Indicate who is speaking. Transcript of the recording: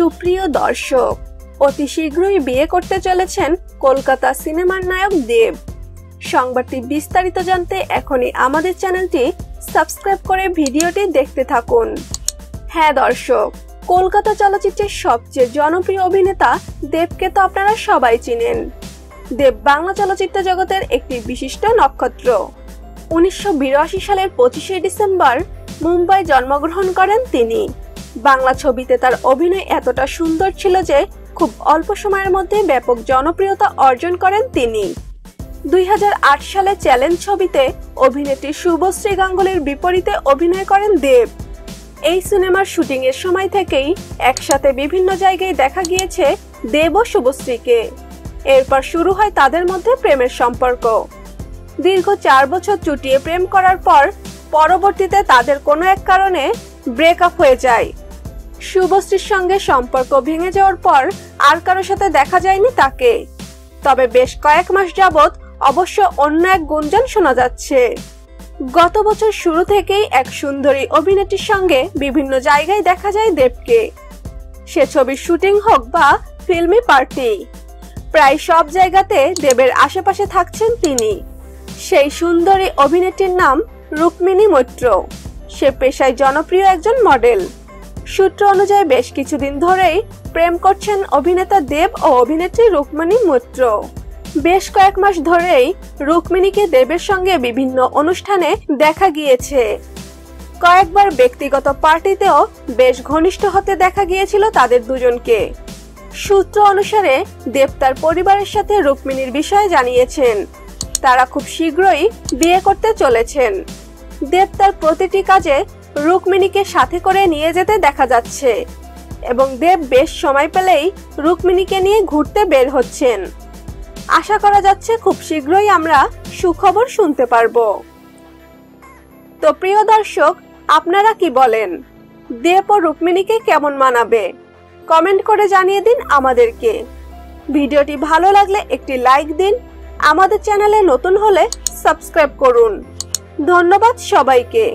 Speaker 1: সুপ্রিয় দর্শক, অতি শীঘ্রই বিয়ে করতে চলেছেন কলকাতা সিনেমার নায়ক দেব। সংবাদটি বিস্তারিত জানতে এখনই আমাদের চ্যানেলটি সাবস্ক্রাইব করে ভিডিওটি দেখতে থাকুন। হ্যাঁ দর্শক, কলকাতা চলচ্চিত্রের সবচেয়ে জনপ্রিয় অভিনেতা দেবকে তো আপনারা সবাই চিনেন। দেব বাংলা চলচ্চিত্র জগতের একটি বিশিষ্ট নক্ষত্র। 1982 সালের 25শে ডিসেম্বর মুম্বাই জন্মগ্রহণ করেন তিনি। বাংলা ছবিতে তার অভিনয় এতটা সুন্দর ছিল যে খুব অল্প সময়ের মধ্যে ব্যাপক জনপ্রিয়তা অর্জন করেন তিনি। 2008 সালে চ্যালেঞ্জ ছবিতে অভিনেত্রী শুভশ্রী গাঙ্গুলির বিপরীতে অভিনয় করেন দেব। এই সিনেমার শুটিং এর সময় থেকেই একসাথে বিভিন্ন জায়গায় দেখা গিয়েছে দেব ও শুভশ্রীকে। এরপর শুরু হয় তাদের মধ্যে প্রেমের সম্পর্ক। দীর্ঘ 4 বছর চুটিয়ে প্রেম করার পর পরবর্তীতে তাদের কোনো এক কারণে ব্রেকআপ হয়ে যায়। শুভশ্রীর সঙ্গে সম্পর্ক ভেঙে যাওয়ার পর আর কারোর সাথে দেখা যায়নি তাকে। তবে বেশ কয়েক মাস যাবৎ অবশ্য অন্য এক গুঞ্জন শোনা যাচ্ছে। গত বছর শুরু থেকেই এক সুন্দরী অভিনেত্রীর সঙ্গে বিভিন্ন জায়গায় দেখা যায় দেবকে। সে ছবির শুটিং হোক বা ফিল্মি পার্টি, প্রায় সব জায়গাতে দেবের আশেপাশে থাকছেন তিনি। সেই সুন্দরী অভিনেত্রীর নাম রুক্মিণী মৈত্র। সে পেশায় জনপ্রিয় একজন মডেল। সূত্র অনুযায়ী বেশ কিছুদিন ধরেই প্রেম করছেন অভিনেতা দেব ও অভিনেত্রী রুক্মিণী মৈত্র। বেশ কয়েক মাস ধরেই রুক্মিণীকে দেবের সঙ্গে বিভিন্ন অনুষ্ঠানে দেখা গিয়েছে। কয়েকবার ব্যক্তিগত পার্টিতেও বেশ ঘনিষ্ঠ হতে দেখা গিয়েছিল তাদের দুজনকে। সূত্র অনুসারে দেব তার পরিবারের সাথে রুক্মিণীর বিষয়ে জানিয়েছেন তারা খুব শীঘ্রই বিয়ে করতে চলেছেন। দেব তার প্রতিটি কাজে রুক্মিণীকে সাথে করে নিয়ে যেতে দেখা যাচ্ছে এবং দেব বেশ সময় পেলেই রুক্মিণীকে নিয়ে ঘুরতে বের হচ্ছেন। আশা করা যাচ্ছে খুব শীঘ্রই আমরা সুখবর শুনতে পারবো। তো প্রিয় দর্শক, আপনারা কি বলেন? দেব ও রুক্মিণীকে কেমন মানাবে? কমেন্ট করে জানিয়ে দিন আমাদেরকে। ভিডিওটি ভালো লাগলে একটি লাইক দিন। আমাদের চ্যানেলে নতুন হলে সাবস্ক্রাইব করুন। ধন্যবাদ সবাইকে।